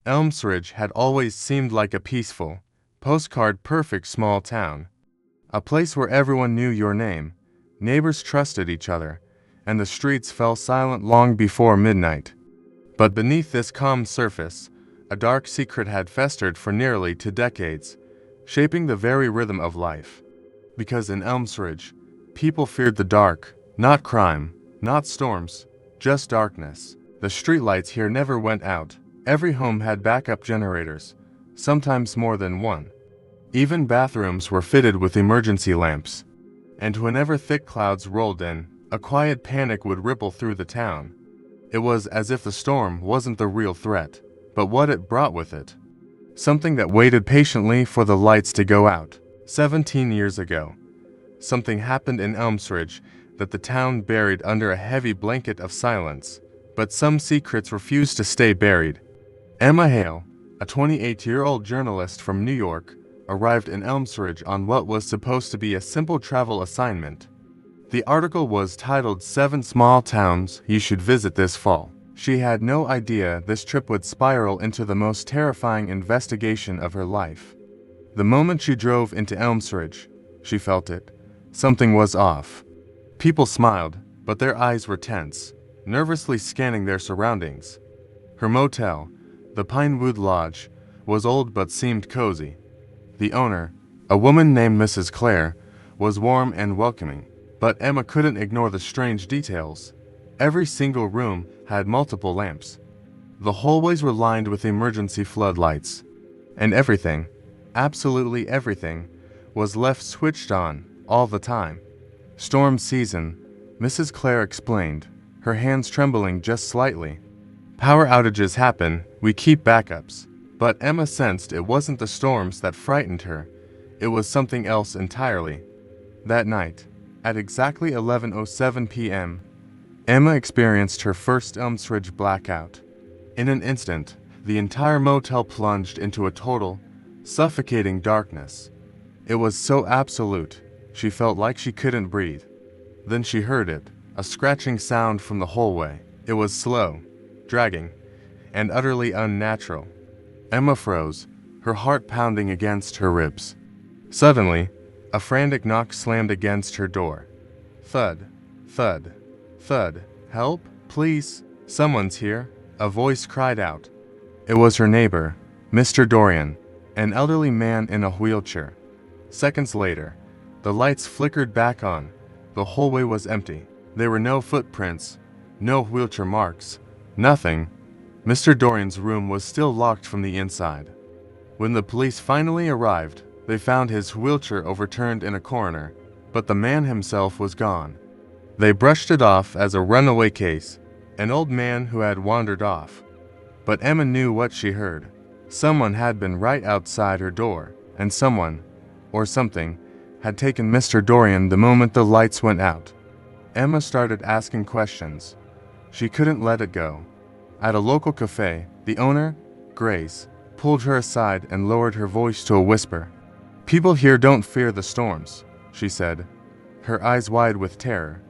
Elmsridge had always seemed like a peaceful, postcard-perfect small town. A place where everyone knew your name, neighbors trusted each other, and the streets fell silent long before midnight. But beneath this calm surface, a dark secret had festered for nearly 2 decades, shaping the very rhythm of life. Because in Elmsridge, people feared the dark, not crime, not storms, just darkness. The streetlights here never went out. Every home had backup generators, sometimes more than one. Even bathrooms were fitted with emergency lamps. And whenever thick clouds rolled in, a quiet panic would ripple through the town. It was as if the storm wasn't the real threat, but what it brought with it. Something that waited patiently for the lights to go out. 17 years ago, something happened in Elmsridge that the town buried under a heavy blanket of silence. But some secrets refused to stay buried. Emma Hale, a 28-year-old journalist from New York, arrived in Elmsridge on what was supposed to be a simple travel assignment. The article was titled 7 Small Towns You Should Visit This Fall. She had no idea this trip would spiral into the most terrifying investigation of her life. The moment she drove into Elmsridge, she felt it. Something was off. People smiled, but their eyes were tense, nervously scanning their surroundings. Her motel, the Pinewood Lodge, was old but seemed cozy. The owner, a woman named Mrs. Clare, was warm and welcoming, but Emma couldn't ignore the strange details. Every single room had multiple lamps. The hallways were lined with emergency floodlights. And everything, absolutely everything, was left switched on, all the time. Storm season, Mrs. Clare explained, her hands trembling just slightly. Power outages happen, we keep backups. But Emma sensed it wasn't the storms that frightened her, it was something else entirely. That night, at exactly 11:07 p.m., Emma experienced her first Elmsridge blackout. In an instant, the entire motel plunged into a total, suffocating darkness. It was so absolute, she felt like she couldn't breathe. Then she heard it, a scratching sound from the hallway. It was slow, dragging, and utterly unnatural. Emma froze, her heart pounding against her ribs. Suddenly, a frantic knock slammed against her door. Thud, thud, thud. Help, please, someone's here, a voice cried out. It was her neighbor, Mr. Dorian, an elderly man in a wheelchair. Seconds later, the lights flickered back on. The hallway was empty. There were no footprints, no wheelchair marks, nothing. Mr. Dorian's room was still locked from the inside. When the police finally arrived, they found his wheelchair overturned in a corner, but the man himself was gone. They brushed it off as a runaway case, an old man who had wandered off. But Emma knew what she heard. Someone had been right outside her door, and someone, or something, had taken Mr. Dorian the moment the lights went out. Emma started asking questions. She couldn't let it go. At a local cafe, the owner, Grace, pulled her aside and lowered her voice to a whisper. People here don't fear the storms, she said, her eyes wide with terror.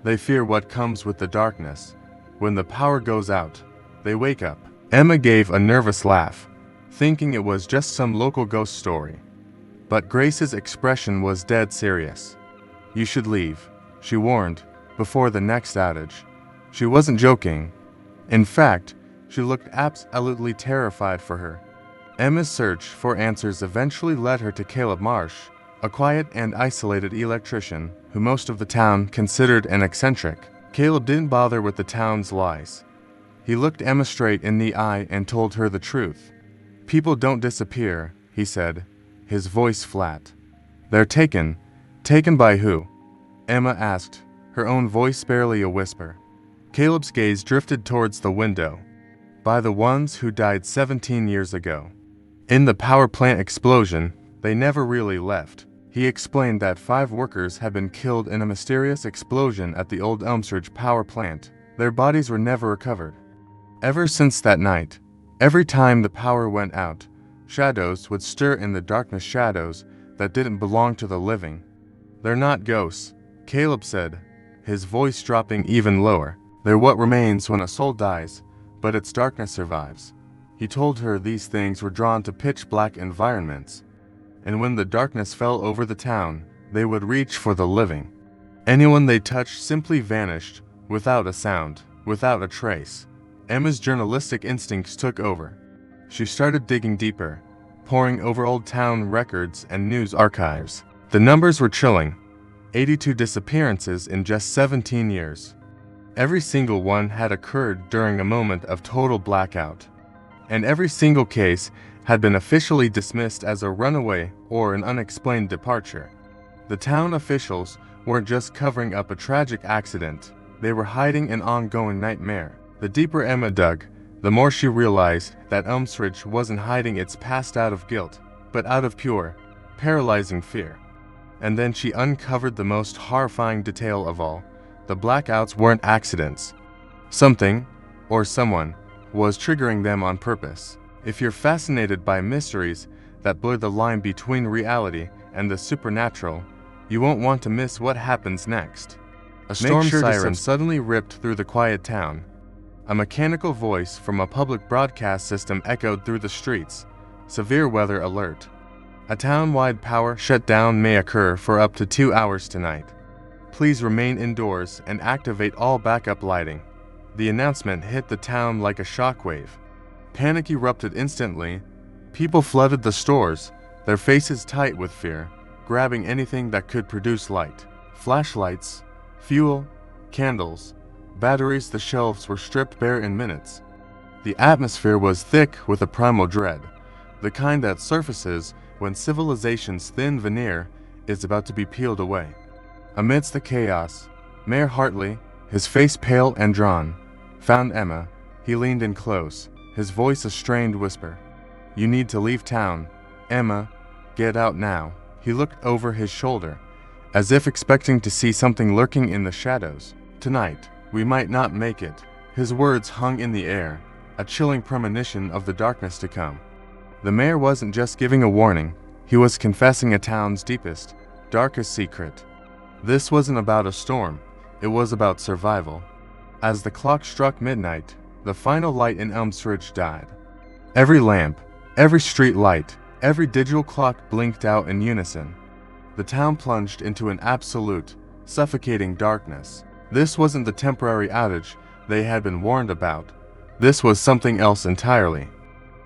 They fear what comes with the darkness. When the power goes out, they wake up. Emma gave a nervous laugh, thinking it was just some local ghost story. But Grace's expression was dead serious. You should leave, she warned, before the next outage. She wasn't joking. In fact, she looked absolutely terrified for her. Emma's search for answers eventually led her to Caleb Marsh, a quiet and isolated electrician who most of the town considered an eccentric. Caleb didn't bother with the town's lies. He looked Emma straight in the eye and told her the truth. People don't disappear, he said, his voice flat. They're taken. Taken by who? Emma asked, her own voice barely a whisper. Caleb's gaze drifted towards the window. By the ones who died 17 years ago. In the power plant explosion, they never really left. He explained that 5 workers had been killed in a mysterious explosion at the old Elmsridge power plant. Their bodies were never recovered. Ever since that night, every time the power went out, shadows would stir in the darkness, shadows that didn't belong to the living. They're not ghosts, Caleb said, his voice dropping even lower. They're what remains when a soul dies, but its darkness survives. He told her these things were drawn to pitch-black environments, and when the darkness fell over the town, they would reach for the living. Anyone they touched simply vanished, without a sound, without a trace. Emma's journalistic instincts took over. She started digging deeper, poring over old town records and news archives. The numbers were chilling. 82 disappearances in just 17 years. Every single one had occurred during a moment of total blackout. And every single case had been officially dismissed as a runaway or an unexplained departure. The town officials weren't just covering up a tragic accident, they were hiding an ongoing nightmare. The deeper Emma dug, the more she realized that Elmsridge wasn't hiding its past out of guilt, but out of pure, paralyzing fear. And then she uncovered the most horrifying detail of all. The blackouts weren't accidents. Something, or someone, was triggering them on purpose. If you're fascinated by mysteries that blur the line between reality and the supernatural, you won't want to miss what happens next. A storm siren suddenly ripped through the quiet town. A mechanical voice from a public broadcast system echoed through the streets. Severe weather alert. A town-wide power shutdown may occur for up to 2 hours tonight. Please remain indoors and activate all backup lighting. The announcement hit the town like a shockwave. Panic erupted instantly. People flooded the stores, their faces tight with fear, grabbing anything that could produce light. Flashlights, fuel, candles, batteries. The shelves were stripped bare in minutes. The atmosphere was thick with a primal dread, the kind that surfaces when civilization's thin veneer is about to be peeled away. Amidst the chaos, Mayor Hartley, his face pale and drawn, found Emma. He leaned in close, his voice a strained whisper. "You need to leave town. Emma, get out now." He looked over his shoulder, as if expecting to see something lurking in the shadows. "Tonight, we might not make it." His words hung in the air, a chilling premonition of the darkness to come. The mayor wasn't just giving a warning, he was confessing a town's deepest, darkest secret. This wasn't about a storm, it was about survival. As the clock struck midnight, the final light in Elmsridge died. Every lamp, every street light, every digital clock blinked out in unison. The town plunged into an absolute, suffocating darkness. This wasn't the temporary outage they had been warned about. This was something else entirely.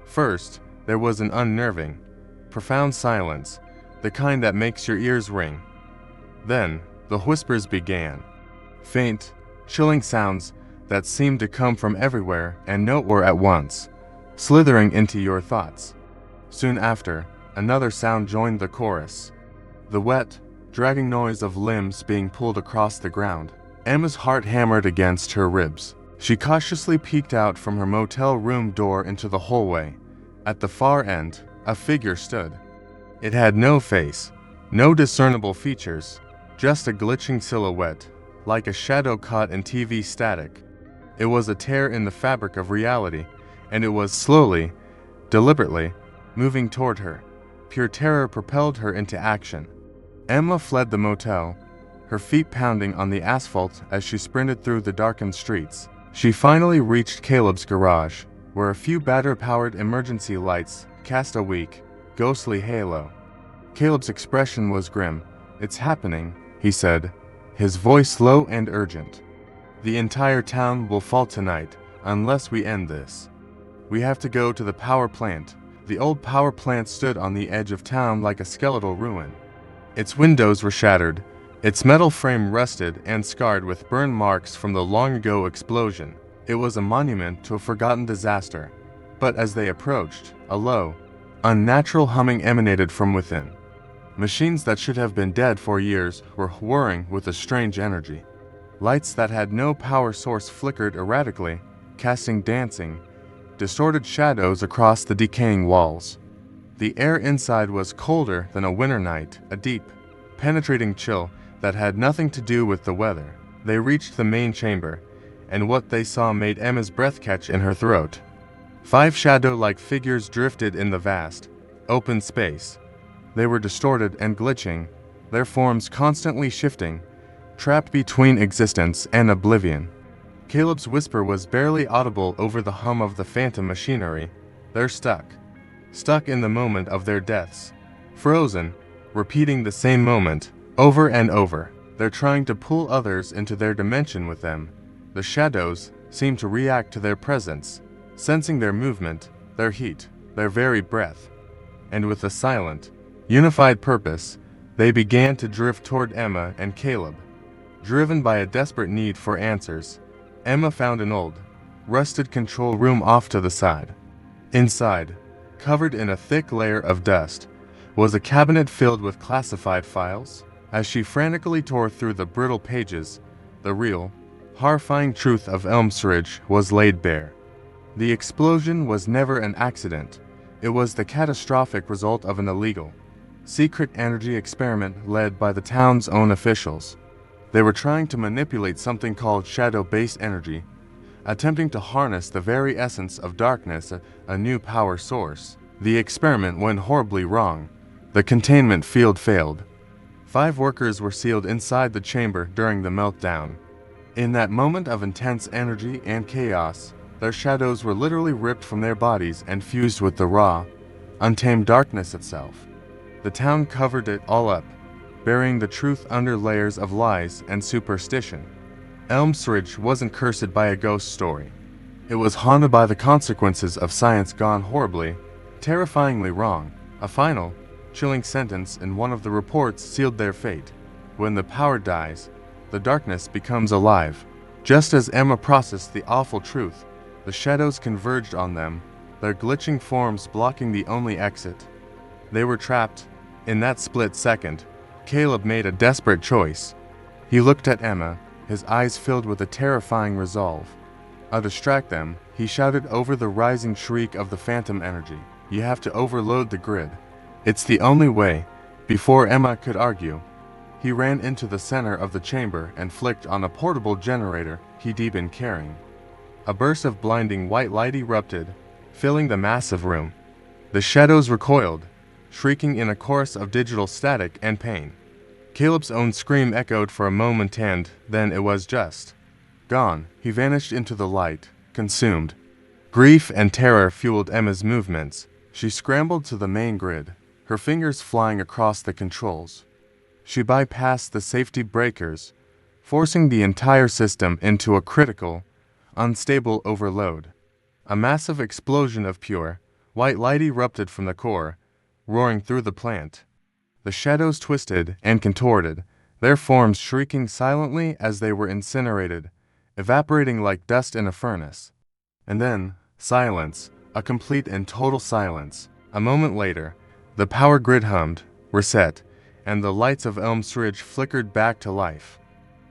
First, there was an unnerving, profound silence, the kind that makes your ears ring. Then, the whispers began. Faint, chilling sounds that seemed to come from everywhere and nowhere at once, slithering into your thoughts. Soon after, another sound joined the chorus. The wet, dragging noise of limbs being pulled across the ground. Emma's heart hammered against her ribs. She cautiously peeked out from her motel room door into the hallway. At the far end, a figure stood. It had no face, no discernible features, just a glitching silhouette, like a shadow caught in TV static. It was a tear in the fabric of reality, and it was slowly, deliberately, moving toward her. Pure terror propelled her into action. Emma fled the motel, her feet pounding on the asphalt as she sprinted through the darkened streets. She finally reached Caleb's garage, where a few batter-powered emergency lights cast a weak, ghostly halo. Caleb's expression was grim. "It's happening," he said, his voice low and urgent. "The entire town will fall tonight, unless we end this. We have to go to the power plant." The old power plant stood on the edge of town like a skeletal ruin. Its windows were shattered, its metal frame rusted and scarred with burn marks from the long-ago explosion. It was a monument to a forgotten disaster. But as they approached, a low, unnatural humming emanated from within. Machines that should have been dead for years were whirring with a strange energy. Lights that had no power source flickered erratically, casting dancing, distorted shadows across the decaying walls. The air inside was colder than a winter night, a deep, penetrating chill that had nothing to do with the weather. They reached the main chamber, and what they saw made Emma's breath catch in her throat. 5 shadow-like figures drifted in the vast, open space. They were distorted and glitching, their forms constantly shifting, trapped between existence and oblivion. Caleb's whisper was barely audible over the hum of the phantom machinery. They're stuck in the moment of their deaths, frozen, repeating the same moment over and over. They're trying to pull others into their dimension with them. The shadows seem to react to their presence, sensing their movement, their heat, their very breath. And with a silent, unified purpose, they began to drift toward Emma and Caleb. Driven by a desperate need for answers, Emma found an old, rusted control room off to the side. Inside, covered in a thick layer of dust, was a cabinet filled with classified files. As she frantically tore through the brittle pages, the real, horrifying truth of Elmsridge was laid bare. The explosion was never an accident. It was the catastrophic result of an illegal, secret energy experiment led by the town's own officials. They were trying to manipulate something called shadow-based energy, attempting to harness the very essence of darkness, a new power source. The experiment went horribly wrong. The containment field failed. 5 workers were sealed inside the chamber during the meltdown. In that moment of intense energy and chaos, their shadows were literally ripped from their bodies and fused with the raw, untamed darkness itself. The town covered it all up, burying the truth under layers of lies and superstition. Elmsridge wasn't cursed by a ghost story. It was haunted by the consequences of science gone horribly, terrifyingly wrong. A final, chilling sentence in one of the reports sealed their fate. When the power dies, the darkness becomes alive. Just as Emma processed the awful truth, the shadows converged on them, their glitching forms blocking the only exit. They were trapped. In that split second, Caleb made a desperate choice. He looked at Emma, his eyes filled with a terrifying resolve. To distract them, he shouted over the rising shriek of the phantom energy, "You have to overload the grid. It's the only way." Before Emma could argue, he ran into the center of the chamber and flicked on a portable generator he'd been carrying. A burst of blinding white light erupted, filling the massive room. The shadows recoiled, shrieking in a chorus of digital static and pain. Caleb's own scream echoed for a moment and then it was just gone. He vanished into the light, consumed. Grief and terror fueled Emma's movements. She scrambled to the main grid, her fingers flying across the controls. She bypassed the safety breakers, forcing the entire system into a critical, unstable overload. A massive explosion of pure, white light erupted from the core, roaring through the plant. The shadows twisted and contorted, their forms shrieking silently as they were incinerated, evaporating like dust in a furnace. And then, silence, a complete and total silence. A moment later, the power grid hummed, reset, and the lights of Elmsridge flickered back to life.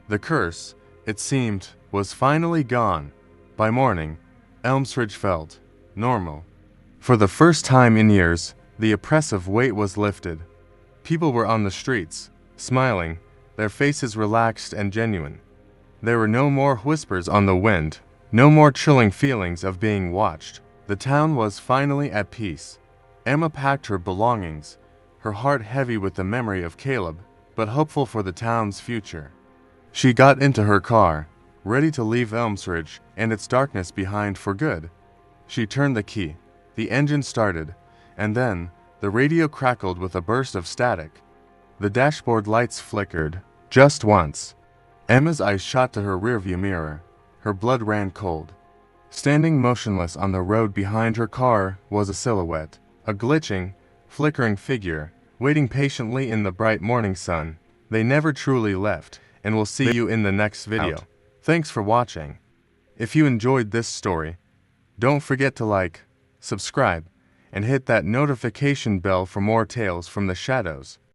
The curse, it seemed, was finally gone. By morning, Elmsridge felt normal. For the first time in years, the oppressive weight was lifted. People were on the streets, smiling, their faces relaxed and genuine. There were no more whispers on the wind, no more chilling feelings of being watched. The town was finally at peace. Emma packed her belongings, her heart heavy with the memory of Caleb, but hopeful for the town's future. She got into her car, ready to leave Elmsridge and its darkness behind for good. She turned the key, the engine started, and then the radio crackled with a burst of static. The dashboard lights flickered, just once. Emma's eyes shot to her rearview mirror. Her blood ran cold. Standing motionless on the road behind her car was a silhouette, a glitching, flickering figure, waiting patiently in the bright morning sun. They never truly left, and we'll see you in the next video. Thanks for watching. If you enjoyed this story, don't forget to like, subscribe, and hit that notification bell for more tales from the shadows.